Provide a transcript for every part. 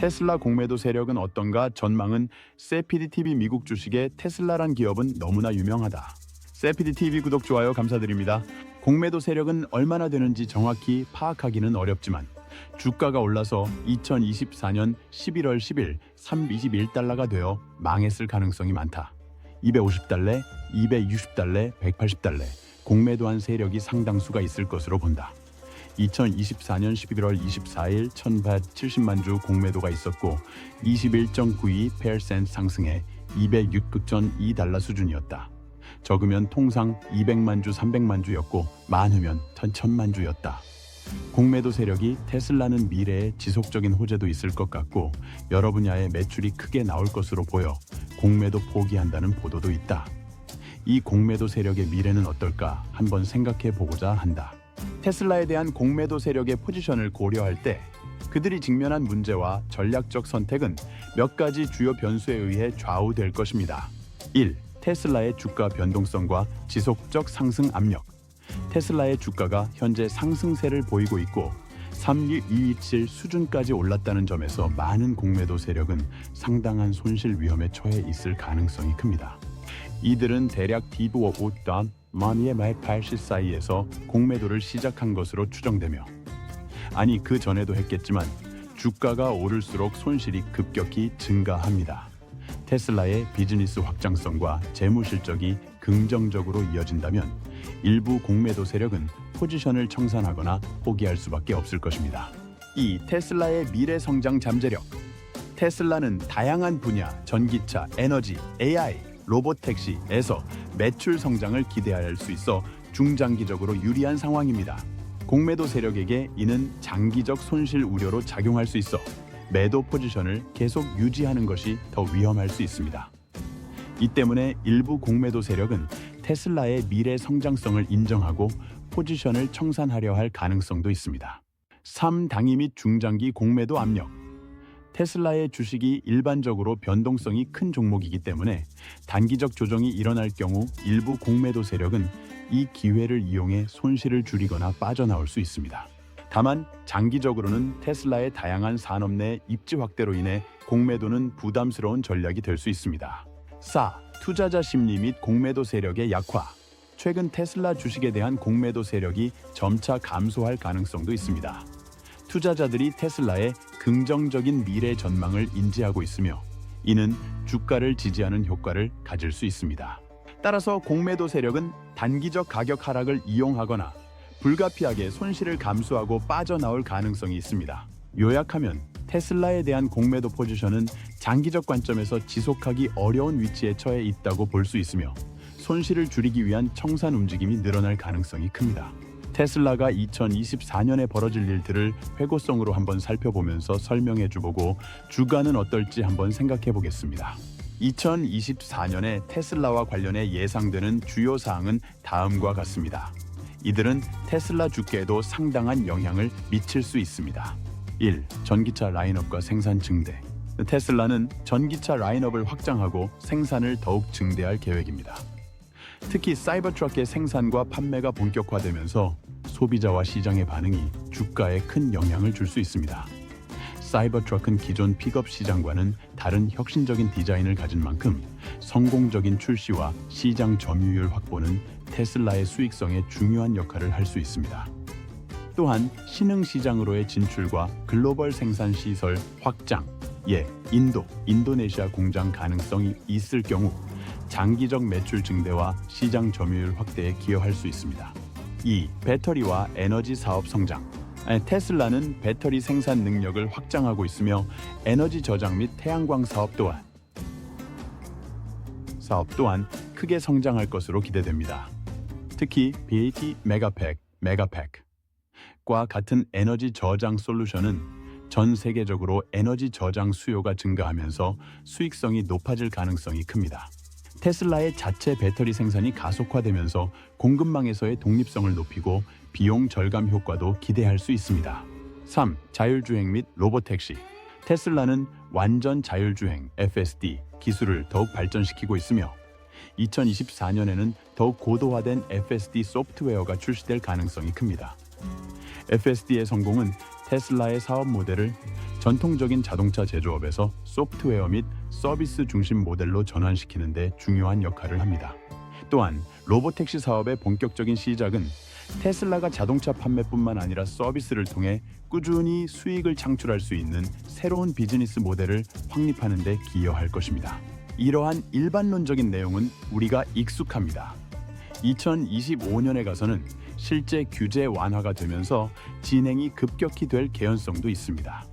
테슬라 공매도 세력은 어떤가? 전망은 세피디TV 미국 주식의 테슬라란 기업은 너무나 유명하다. 세피디TV 구독, 좋아요 감사드립니다. 공매도 세력은 얼마나 되는지 정확히 파악하기는 어렵지만 주가가 올라서 2024년 11월 10일 321달러가 되어 망했을 가능성이 많다. 250달러, 260달러, 180달러 공매도한 세력이 상당수가 있을 것으로 본다. 2024년 11월 24일 1,170만 주 공매도가 있었고 21.92% 상승해 206.2달러 수준이었다. 적으면 통상 200만 주, 300만 주였고 많으면 1,000만 주였다. 공매도 세력이 테슬라는 미래에 지속적인 호재도 있을 것 같고 여러 분야의 매출이 크게 나올 것으로 보여 공매도 포기한다는 보도도 있다. 이 공매도 세력의 미래는 어떨까 한번 생각해 보고자 한다. 테슬라에 대한 공매도 세력의 포지션을 고려할 때 그들이 직면한 문제와 전략적 선택은 몇 가지 주요 변수에 의해 좌우될 것입니다. 1. 테슬라의 주가 변동성과 지속적 상승 압력. 테슬라의 주가가 현재 상승세를 보이고 있고 3127 수준까지 올랐다는 점에서 많은 공매도 세력은 상당한 손실 위험에 처해 있을 가능성이 큽니다. 이들은 대략 DB5.12에 180 사이에서 공매도를 시작한 것으로 추정되며 아니 그 전에도 했겠지만 주가가 오를수록 손실이 급격히 증가합니다. 테슬라의 비즈니스 확장성과 재무 실적이 긍정적으로 이어진다면 일부 공매도 세력은 포지션을 청산하거나 포기할 수밖에 없을 것입니다. 2. 테슬라의 미래 성장 잠재력. 테슬라는 다양한 분야, 전기차, 에너지, AI, 로봇택시에서 매출 성장을 기대할 수 있어 중장기적으로 유리한 상황입니다. 공매도 세력에게 이는 장기적 손실 우려로 작용할 수 있어 매도 포지션을 계속 유지하는 것이 더 위험할 수 있습니다. 이 때문에 일부 공매도 세력은 테슬라의 미래 성장성을 인정하고 포지션을 청산하려 할 가능성도 있습니다. 3. 단기 및 중장기 공매도 압력. 테슬라의 주식이 일반적으로 변동성이 큰 종목이기 때문에 단기적 조정이 일어날 경우 일부 공매도 세력은 이 기회를 이용해 손실을 줄이거나 빠져나올 수 있습니다. 다만 장기적으로는 테슬라의 다양한 산업 내 입지 확대로 인해 공매도는 부담스러운 전략이 될 수 있습니다. 4. 투자자 심리 및 공매도 세력의 약화. 최근 테슬라 주식에 대한 공매도 세력이 점차 감소할 가능성도 있습니다. 투자자들이 테슬라의 긍정적인 미래 전망을 인지하고 있으며 이는 주가를 지지하는 효과를 가질 수 있습니다. 따라서 공매도 세력은 단기적 가격 하락을 이용하거나 불가피하게 손실을 감수하고 빠져나올 가능성이 있습니다. 요약하면 테슬라에 대한 공매도 포지션은 장기적 관점에서 지속하기 어려운 위치에 처해 있다고 볼 수 있으며 손실을 줄이기 위한 청산 움직임이 늘어날 가능성이 큽니다. 테슬라가 2024년에 벌어질 일들을 회고성으로 한번 살펴보면서 설명해주보고 주가는 어떨지 한번 생각해 보겠습니다. 2024년에 테슬라와 관련해 예상되는 주요 사항은 다음과 같습니다. 이들은 테슬라 주가에도 상당한 영향을 미칠 수 있습니다. 1. 전기차 라인업과 생산 증대. 테슬라는 전기차 라인업을 확장하고 생산을 더욱 증대할 계획입니다. 특히 사이버트럭의 생산과 판매가 본격화되면서 소비자와 시장의 반응이 주가에 큰 영향을 줄 수 있습니다. 사이버트럭은 기존 픽업 시장과는 다른 혁신적인 디자인을 가진 만큼 성공적인 출시와 시장 점유율 확보는 테슬라의 수익성에 중요한 역할을 할 수 있습니다. 또한 신흥 시장으로의 진출과 글로벌 생산 시설 확장, 인도네시아 공장 가능성이 있을 경우 장기적 매출 증대와 시장 점유율 확대에 기여할 수 있습니다. 2. 배터리와 에너지 사업 성장. 테슬라는 배터리 생산 능력을 확장하고 있으며 에너지 저장 및 태양광 사업 또한 크게 성장할 것으로 기대됩니다. 특히 BAT 메가팩과 같은 에너지 저장 솔루션은 전 세계적으로 에너지 저장 수요가 증가하면서 수익성이 높아질 가능성이 큽니다. 테슬라의 자체 배터리 생산이 가속화되면서 공급망에서의 독립성을 높이고 비용 절감 효과도 기대할 수 있습니다. 3. 자율주행 및 로봇택시. 테슬라는 완전 자율주행 FSD 기술을 더욱 발전시키고 있으며 2024년에는 더욱 고도화된 FSD 소프트웨어가 출시될 가능성이 큽니다. FSD의 성공은 테슬라의 사업 모델을 전통적인 자동차 제조업에서 소프트웨어 및 서비스 중심 모델로 전환시키는 데 중요한 역할을 합니다. 또한 로보택시 사업의 본격적인 시작은 테슬라가 자동차 판매뿐만 아니라 서비스를 통해 꾸준히 수익을 창출할 수 있는 새로운 비즈니스 모델을 확립하는 데 기여할 것입니다. 이러한 일반론적인 내용은 우리가 익숙합니다. 2025년에 가서는 실제 규제 완화가 되면서 진행이 급격히 될 개연성도 있습니다.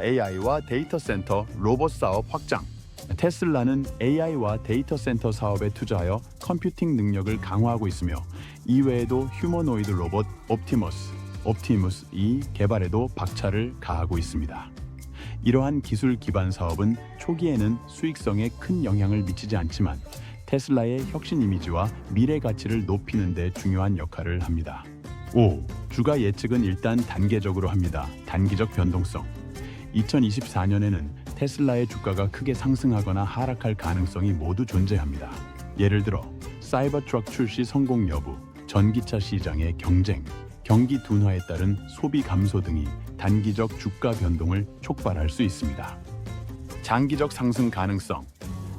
AI와 데이터 센터 로봇 사업 확장. 테슬라는 AI와 데이터 센터 사업에 투자하여 컴퓨팅 능력을 강화하고 있으며 이외에도 휴머노이드 로봇 옵티머스 이 개발에도 박차를 가하고 있습니다. 이러한 기술 기반 사업은 초기에는 수익성에 큰 영향을 미치지 않지만 테슬라의 혁신 이미지와 미래 가치를 높이는 데 중요한 역할을 합니다. 5. 주가 예측은 일단 단계적으로 합니다. 단기적 변동성. 2024년에는 테슬라의 주가가 크게 상승하거나 하락할 가능성이 모두 존재합니다. 예를 들어 사이버 트럭 출시 성공 여부, 전기차 시장의 경쟁, 경기 둔화에 따른 소비 감소 등이 단기적 주가 변동을 촉발할 수 있습니다. 장기적 상승 가능성.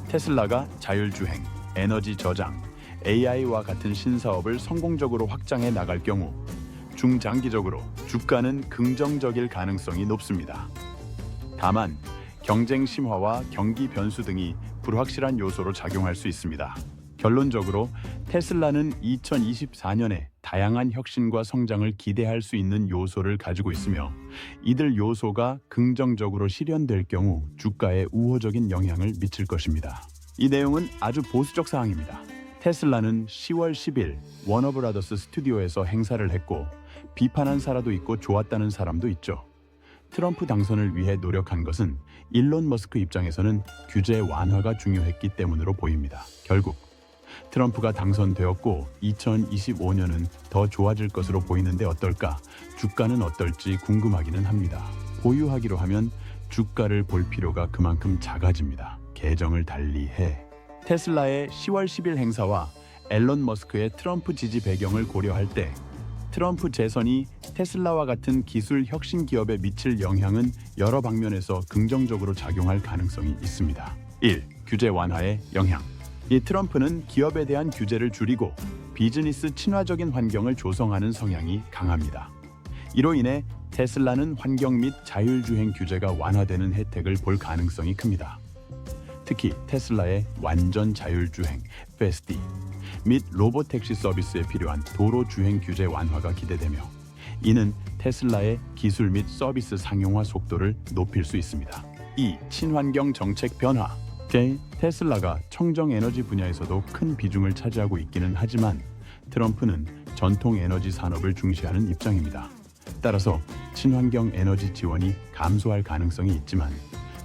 테슬라가 자율주행, 에너지 저장, AI와 같은 신사업을 성공적으로 확장해 나갈 경우 중장기적으로 주가는 긍정적일 가능성이 높습니다. 다만 경쟁 심화와 경기 변수 등이 불확실한 요소로 작용할 수 있습니다. 결론적으로 테슬라는 2024년에 다양한 혁신과 성장을 기대할 수 있는 요소를 가지고 있으며 이들 요소가 긍정적으로 실현될 경우 주가에 우호적인 영향을 미칠 것입니다. 이 내용은 아주 보수적 사항입니다. 테슬라는 10월 10일 워너브라더스 스튜디오에서 행사를 했고 비판한 사람도 있고 좋았다는 사람도 있죠. 트럼프 당선을 위해 노력한 것은 일론 머스크 입장에서는 규제 완화가 중요했기 때문으로 보입니다. 결국 트럼프가 당선되었고 2025년은 더 좋아질 것으로 보이는데 어떨까? 주가는 어떨지 궁금하기는 합니다. 보유하기로 하면 주가를 볼 필요가 그만큼 작아집니다. 계정을 달리해. 테슬라의 10월 10일 행사와 앨런 머스크의 트럼프 지지 배경을 고려할 때 트럼프 재선이 테슬라와 같은 기술 혁신 기업에 미칠 영향은 여러 방면에서 긍정적으로 작용할 가능성이 있습니다. 1. 규제 완화의 영향. 이 트럼프는 기업에 대한 규제를 줄이고 비즈니스 친화적인 환경을 조성하는 성향이 강합니다. 이로 인해 테슬라는 환경 및 자율주행 규제가 완화되는 혜택을 볼 가능성이 큽니다. 특히 테슬라의 완전 자율주행 (FSD) 및 로보택시 서비스에 필요한 도로 주행 규제 완화가 기대되며 이는 테슬라의 기술 및 서비스 상용화 속도를 높일 수 있습니다. 2. 친환경 정책 변화. 테슬라가 청정 에너지 분야에서도 큰 비중을 차지하고 있기는 하지만 트럼프는 전통 에너지 산업을 중시하는 입장입니다. 따라서 친환경 에너지 지원이 감소할 가능성이 있지만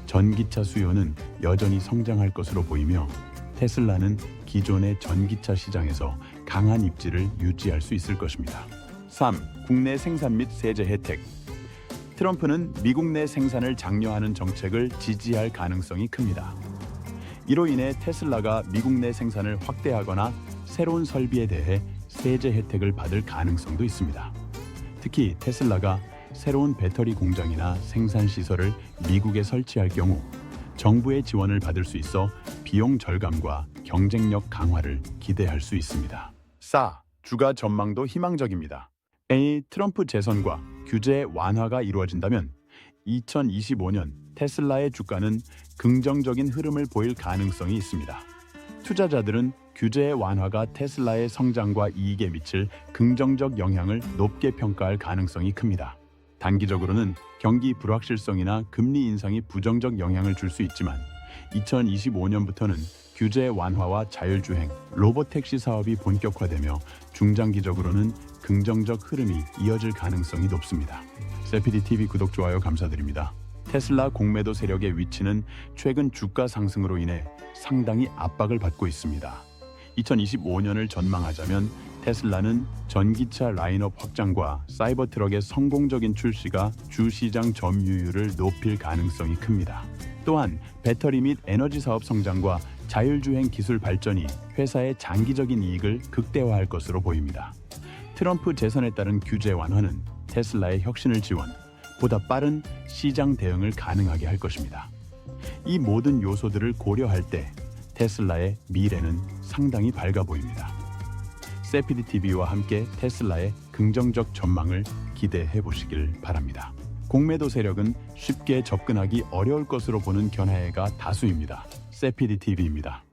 전기차 수요는 여전히 성장할 것으로 보이며 테슬라는 기존의 전기차 시장에서 강한 입지를 유지할 수 있을 것입니다. 3. 국내 생산 및 세제 혜택. 트럼프는 미국 내 생산을 장려하는 정책을 지지할 가능성이 큽니다. 이로 인해 테슬라가 미국 내 생산을 확대하거나 새로운 설비에 대해 세제 혜택을 받을 가능성도 있습니다. 특히 테슬라가 새로운 배터리 공장이나 생산 시설을 미국에 설치할 경우 정부의 지원을 받을 수 있어 비용 절감과 경쟁력 강화를 기대할 수 있습니다. 4. 주가 전망도 희망적입니다. 트럼프 재선과 규제 완화가 이루어진다면 2025년 테슬라의 주가는 긍정적인 흐름을 보일 가능성이 있습니다. 투자자들은 규제 완화가 테슬라의 성장과 이익에 미칠 긍정적 영향을 높게 평가할 가능성이 큽니다. 단기적으로는 경기 불확실성이나 금리 인상이 부정적 영향을 줄 수 있지만 2025년부터는 규제 완화와 자율주행, 로보택시 사업이 본격화되며 중장기적으로는 긍정적 흐름이 이어질 가능성이 높습니다. 세피디TV 구독, 좋아요 감사드립니다. 테슬라 공매도 세력의 위치는 최근 주가 상승으로 인해 상당히 압박을 받고 있습니다. 2025년을 전망하자면 테슬라는 전기차 라인업 확장과 사이버 트럭의 성공적인 출시가 주시장 점유율을 높일 가능성이 큽니다. 또한 배터리 및 에너지 사업 성장과 자율주행 기술 발전이 회사의 장기적인 이익을 극대화할 것으로 보입니다. 트럼프 재선에 따른 규제 완화는 테슬라의 혁신을 지원, 보다 빠른 시장 대응을 가능하게 할 것입니다. 이 모든 요소들을 고려할 때 테슬라의 미래는 상당히 밝아 보입니다. 세피디TV와 함께 테슬라의 긍정적 전망을 기대해 보시길 바랍니다. 공매도 세력은 쉽게 접근하기 어려울 것으로 보는 견해가 다수입니다. 세피디TV입니다.